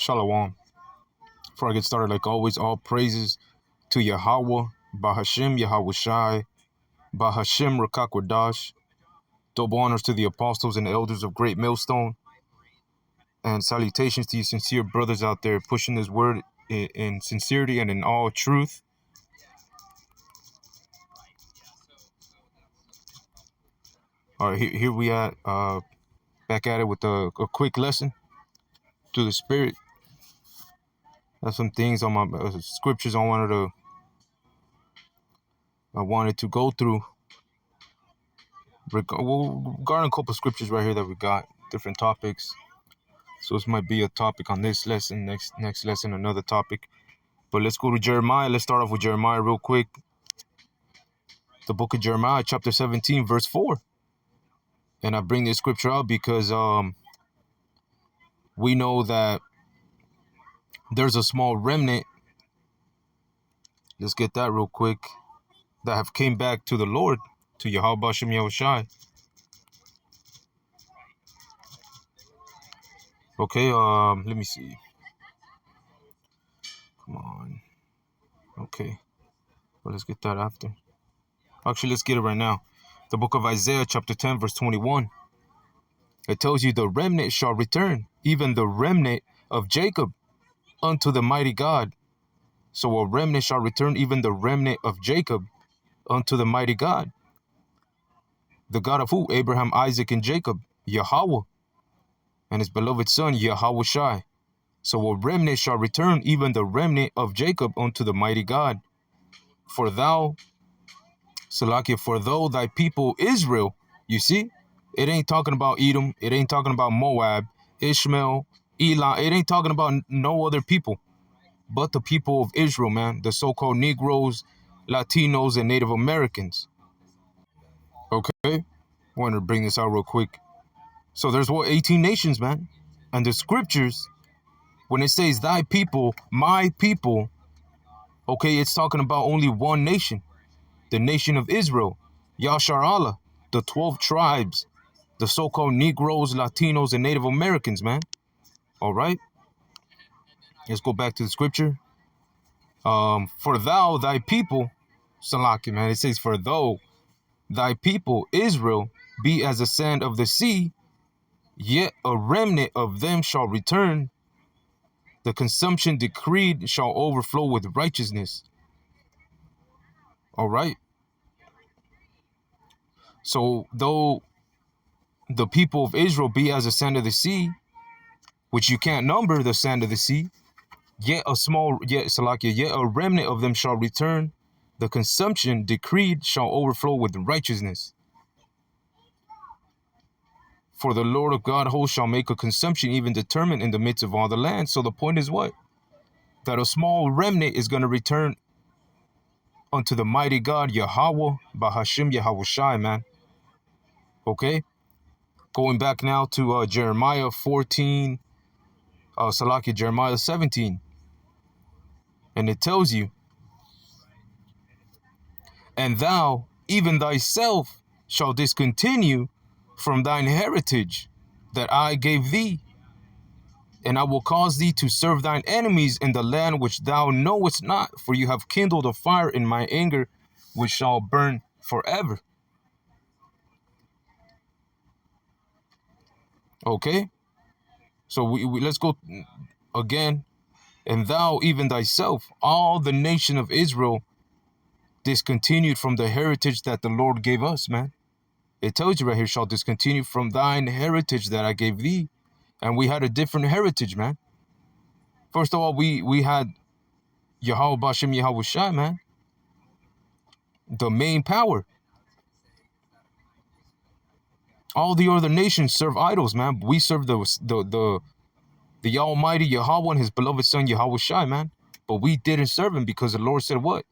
Shalom. Before I get started, like always, all praises to Yahweh, Bahashim Yahweh Shai, Bahashim Rakakwadash. Double honors to the apostles and elders of Great Millstone, and salutations to you sincere brothers out there pushing this word in sincerity and in all truth. All right, here we at, back at it with a quick lesson to the Spirit. That's some things on my scriptures I wanted to go through. Regarding a couple scriptures right here that we got, different topics. So this might be a topic on this lesson, next lesson, another topic. But let's go to Jeremiah. Let's start off with Jeremiah real quick. The book of Jeremiah, chapter 17, verse 4. And I bring this scripture out because we know that there's a small remnant. Let's get that real quick. That have came back to the Lord, to Yahweh Bashem Yahushai. Okay, let me see. Come on. Okay. Well, let's get that after. Actually, let's get it right now. The book of Isaiah, chapter 10, verse 21. It tells you the remnant shall return, even the remnant of Jacob, unto the mighty God. So a remnant shall return, even the remnant of Jacob, unto the mighty God. The God of who? Abraham, Isaac, and Jacob, Yahweh, and his beloved son, Yahweh Shai. So a remnant shall return, even the remnant of Jacob, unto the mighty God. For thou, Salakia, for though thy people Israel, you see, it ain't talking about Edom, it ain't talking about Moab, Ishmael, Elam, it ain't talking about no other people but the people of Israel, man, the so-called Negroes, Latinos, and Native Americans. Okay, wanted to bring this out real quick. So there's 18 nations, man, and the scriptures, when it says thy people, my people, okay, it's talking about only one nation, the nation of Israel, Yashar Allah, the 12 tribes, the so-called Negroes, Latinos, and Native Americans, man. All right, let's go back to the scripture. For thou, thy people, Salaki, man, it says, for though thy people, Israel, be as the sand of the sea, yet a remnant of them shall return. The consumption decreed shall overflow with righteousness. All right. So though the people of Israel be as the sand of the sea, which you can't number the sand of the sea, yet a remnant of them shall return. The consumption decreed shall overflow with righteousness. For the Lord of God hosts shall make a consumption even determined in the midst of all the land. So the point is what? That a small remnant is going to return unto the mighty God, Yahweh, Bahashim Yahweh Shai, man. Okay? Going back now to Jeremiah 14, Jeremiah 17. And it tells you, and thou, even thyself, shall discontinue from thine heritage that I gave thee. And I will cause thee to serve thine enemies in the land which thou knowest not, for you have kindled a fire in my anger, which shall burn forever. Okay? So let's go again. And thou, even thyself, all the nation of Israel, discontinued from the heritage that the Lord gave us, man. It tells you right here, shall discontinue from thine heritage that I gave thee. And we had a different heritage, man. First of all, we had Yahweh Bashem Yahweh Shai, man. The main power. All the other nations serve idols, man. We serve the Almighty Yahweh and his beloved son Yahweh Shai, man. But we didn't serve him because the Lord said what?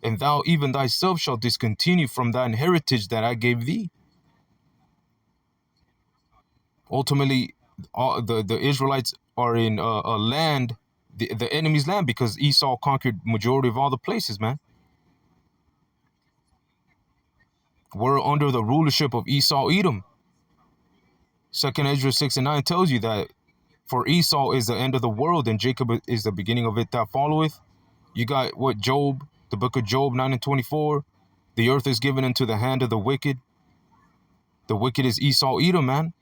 And thou even thyself shalt discontinue from thine heritage that I gave thee. Ultimately, all the Israelites are in a land, the enemy's land, because Esau conquered majority of all the places, man. We're under the rulership of Esau Edom. 2nd Ezra 6 and 9 tells you that For Esau is the end of the world, and Jacob is the beginning of it that followeth. You got what? Job, the book of Job 9:24. The earth is given into the hand of the wicked. The wicked is Esau, Edom, man.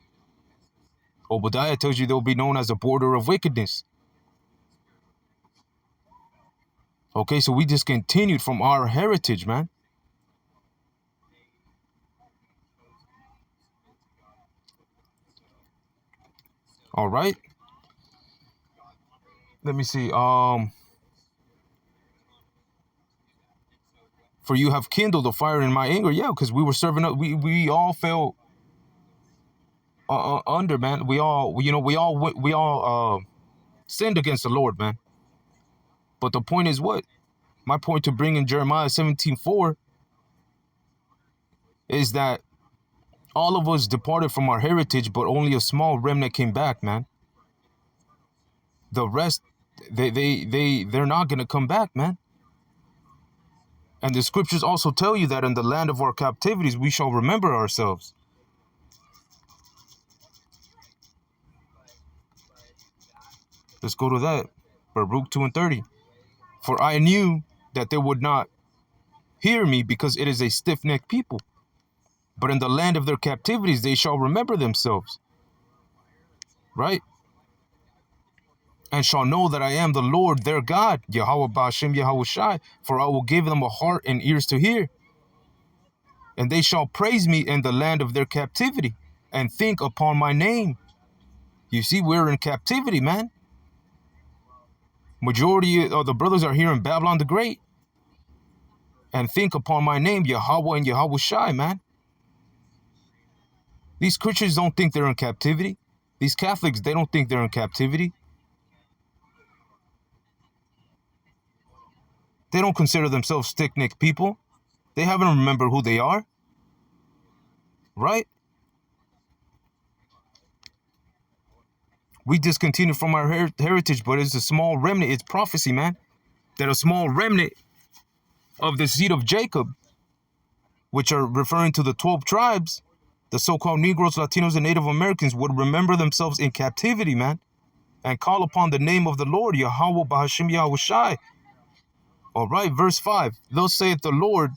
Obadiah tells you they'll be known as the border of wickedness. Okay, so we discontinued from our heritage, man. All right. Let me see. For you have kindled a fire in my anger. Yeah, because we were serving up. We all fell under, man. We all sinned against the Lord, man. But the point is what? My point to bring in Jeremiah 17:4 is that all of us departed from our heritage, but only a small remnant came back, man. The rest, they're not gonna come back, man. And the scriptures also tell you that in the land of our captivities, we shall remember ourselves. Let's go to that. Baruch 2:30. For I knew that they would not hear me, because it is a stiff-necked people. But in the land of their captivities, they shall remember themselves. Right? And shall know that I am the Lord their God, Yahweh Ba'ashem Yahweh Shai, for I will give them a heart and ears to hear. And they shall praise me in the land of their captivity, and think upon my name. You see, we're in captivity, man. Majority of the brothers are here in Babylon the Great. And think upon my name, Yahweh and Yahweh Shai, man. These Christians don't think they're in captivity. These Catholics, they don't think they're in captivity. They don't consider themselves stiff-necked people. They haven't remembered who they are. Right? We discontinued from our heritage, but it's a small remnant. It's prophecy, man. That a small remnant of the seed of Jacob, which are referring to the 12 tribes, the so-called Negroes, Latinos, and Native Americans, would remember themselves in captivity, man, and call upon the name of the Lord, Yahweh Ba'ashem Yahweh Shai. All right, verse 5. Thus saith the Lord,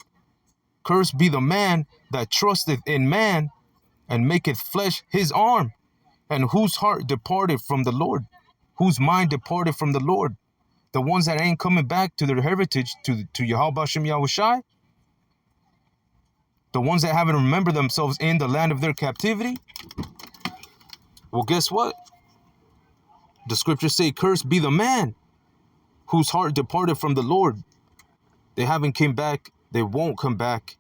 cursed be the man that trusteth in man, and maketh flesh his arm, and whose heart departed from the Lord, whose mind departed from the Lord. The ones that ain't coming back to their heritage, to Yahweh Ba'ashem Yahweh Shai, the ones that haven't remembered themselves in the land of their captivity. Well, guess what? The scriptures say, cursed be the man whose heart departed from the Lord. They haven't came back. They won't come back.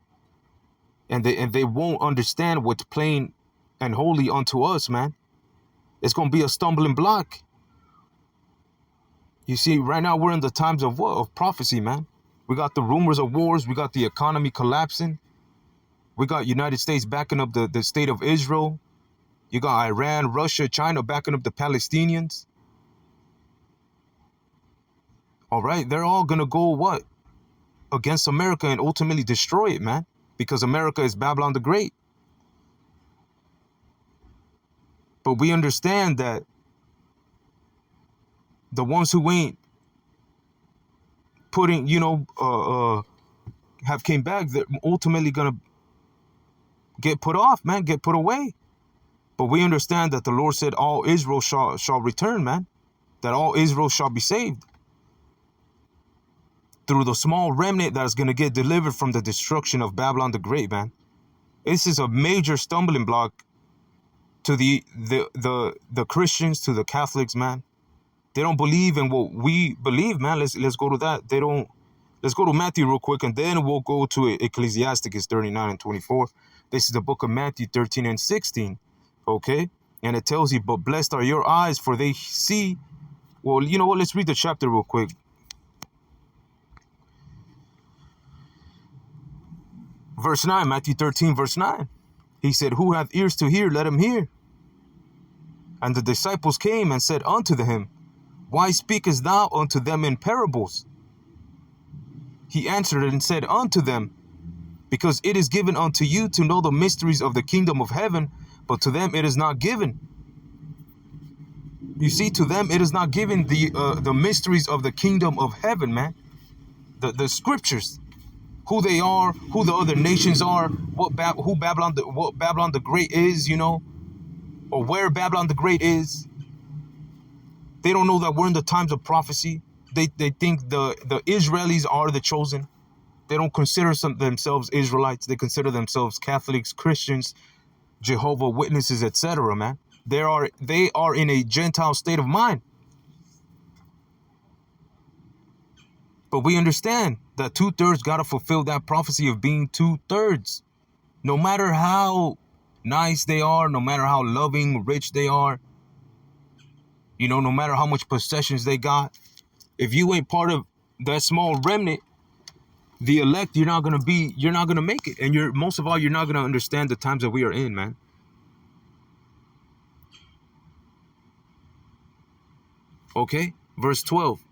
And they won't understand what's plain and holy unto us, man. It's going to be a stumbling block. You see, right now we're in the times of what? Of prophecy, man. We got the rumors of wars. We got the economy collapsing. We got United States backing up the state of Israel. You got Iran, Russia, China backing up the Palestinians. All right, they're all going to go what? Against America and ultimately destroy it, man. Because America is Babylon the Great. But we understand that the ones who ain't putting, have came back, they're ultimately going to get put off, man, get put away. But we understand that the Lord said all Israel shall return, man. That all Israel shall be saved. Through the small remnant that is going to get delivered from the destruction of Babylon the Great, man. This is a major stumbling block to the Christians, to the Catholics, man. They don't believe in what we believe, man. Let's go to that. They don't. Let's go to Matthew real quick, and then we'll go to Ecclesiasticus 39 and 24. This is the book of Matthew 13 and 16, okay? And it tells you, but blessed are your eyes, for they see. Well, you know what? Let's read the chapter real quick. Verse 9, Matthew 13, verse 9. He said, who hath ears to hear, let him hear. And the disciples came and said unto him, why speakest thou unto them in parables? He answered and said unto them, because it is given unto you to know the mysteries of the kingdom of heaven, but to them it is not given. You see, to them it is not given the mysteries of the kingdom of heaven, man. The scriptures, who they are, who the other nations are, what Babylon the Great is, you know, or where Babylon the Great is. They don't know that we're in the times of prophecy. They think the Israelis are the chosen. They don't consider themselves Israelites. They consider themselves Catholics, Christians, Jehovah Witnesses, etc. Man, they are in a Gentile state of mind. But we understand that 2/3 gotta fulfill that prophecy of being 2/3. No matter how nice they are, no matter how loving, rich they are, you know, no matter how much possessions they got, if you ain't part of that small remnant, the elect, you're not gonna make it. And most of all, you're not gonna understand the times that we are in, man. Okay, verse 12.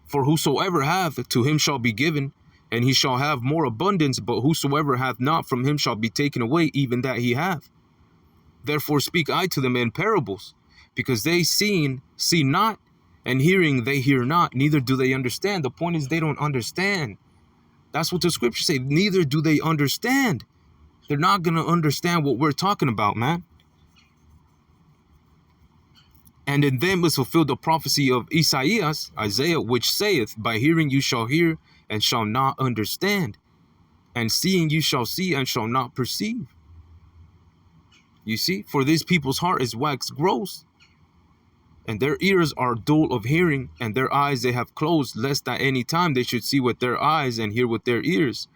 For whosoever hath, to him shall be given, and he shall have more abundance, but whosoever hath not, from him shall be taken away even that he hath. Therefore speak I to them in parables, because they see not, and hearing they hear not, neither do they understand. The point is, they don't understand. That's what the scriptures say. Neither do they understand. They're not going to understand what we're talking about, man. And in them is fulfilled the prophecy of Isaiah, which saith, by hearing you shall hear, and shall not understand, and seeing you shall see, and shall not perceive. You see, for this people's heart is waxed gross, and their ears are dull of hearing, and their eyes they have closed, lest at any time they should see with their eyes, and hear with their ears,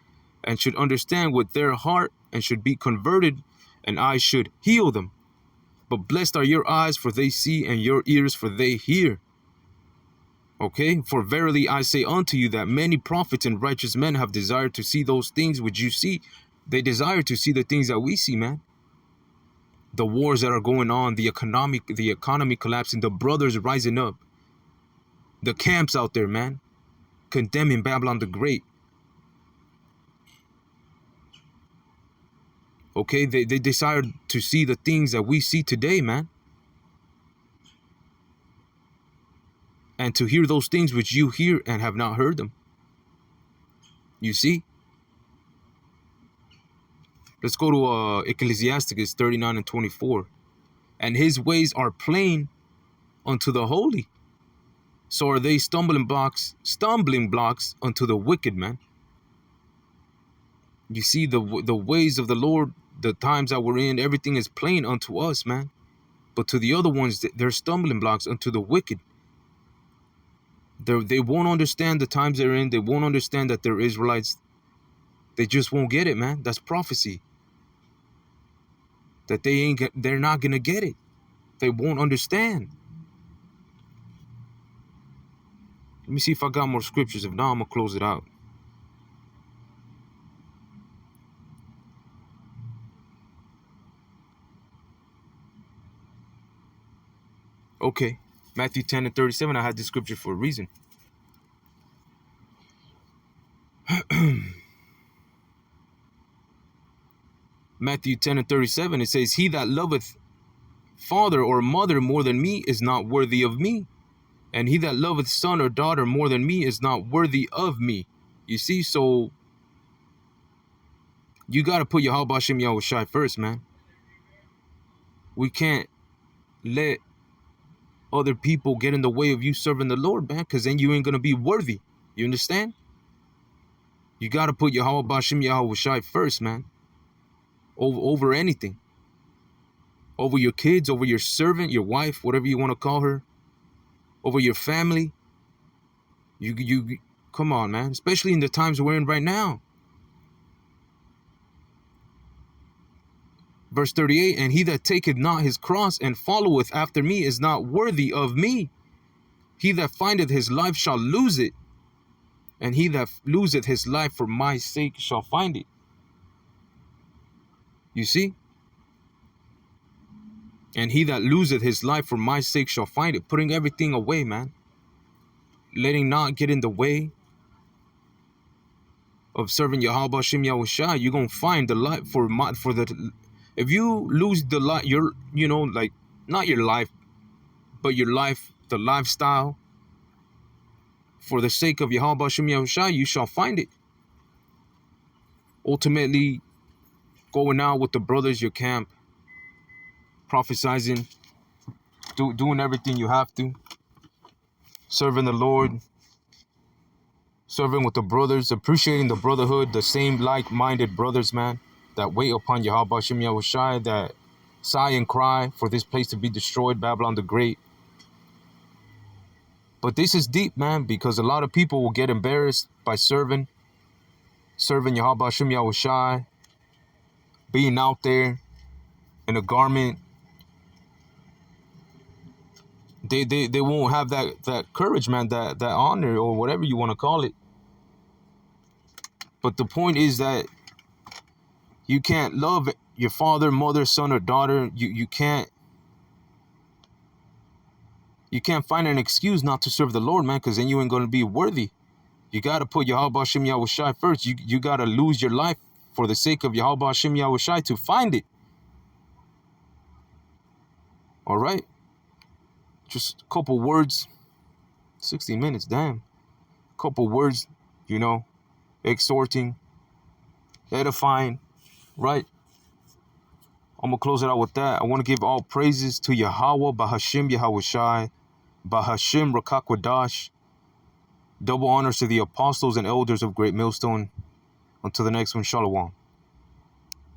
and should understand with their heart, and should be converted, and I should heal them. But blessed are your eyes, for they see, and your ears, for they hear. Okay, for verily I say unto you that many prophets and righteous men have desired to see those things which you see. They desire to see the things that we see, man. The wars that are going on, the economy collapsing, the brothers rising up, the camps out there, man, condemning Babylon the Great. Okay, they desire to see the things that we see today, man. And to hear those things which you hear and have not heard them. You see? Let's go to Ecclesiasticus 39 and 24. And his ways are plain unto the holy. So are they stumbling blocks unto the wicked, man. You see, the ways of the Lord, the times that we're in, everything is plain unto us, man. But to the other ones, they're stumbling blocks unto the wicked. They won't understand the times they're in. They won't understand that they're Israelites. They just won't get it, man. That's prophecy. That they're not gonna get it. They won't understand. Let me see if I got more scriptures. If not, I'm gonna close it out. Okay, Matthew 10 and 37. I had this scripture for a reason. Matthew 10 and 37, it says, he that loveth father or mother more than me is not worthy of me. And he that loveth son or daughter more than me is not worthy of me. You see, so you got to put Yahweh Hashem Yahushai first, man. We can't let other people get in the way of you serving the Lord, man, because then you ain't going to be worthy. You understand? You got to put Yahweh Hashem Yahushai first, man. Over anything. Over your kids, over your servant, your wife, whatever you want to call her. Over your family. You come on, man. Especially in the times we're in right now. Verse 38, and he that taketh not his cross and followeth after me is not worthy of me. He that findeth his life shall lose it. And he that loseth his life for my sake shall find it. You see? And he that loseth his life for my sake shall find it. Putting everything away, man. Letting not get in the way of serving Yahweh Hashem Yahushua. You're going to find the life if you lose the life, not your life, but your life, the lifestyle, for the sake of Yahweh Hashem Yahushua, you shall find it. Ultimately, going out with the brothers, your camp, prophesizing, doing everything you have to, serving the Lord, serving with the brothers, appreciating the brotherhood, the same like-minded brothers, man, that wait upon Yahweh Hashem Yahushua, that sigh and cry for this place to be destroyed, Babylon the Great. But this is deep, man, because a lot of people will get embarrassed by serving Yahweh Hashem Yahushua, being out there in a garment. They won't have that courage, man, that honor, or whatever you want to call it. But the point is that you can't love your father, mother, son, or daughter. You can't find an excuse not to serve the Lord, man, because then you ain't going to be worthy. You got to put Yahweh Hashem Yahushua first. You got to lose your life for the sake of Yahweh Hashem Yahushua to find it. All right? Just a couple words. 60 minutes, damn. Couple words, exhorting, edifying, right? I'm going to close it out with that. I want to give all praises to Yahweh, Bahashim Yahushai, Bahashim Rakakwadash. Double honors to the apostles and elders of Great Millstone. Until the next one, Shalom.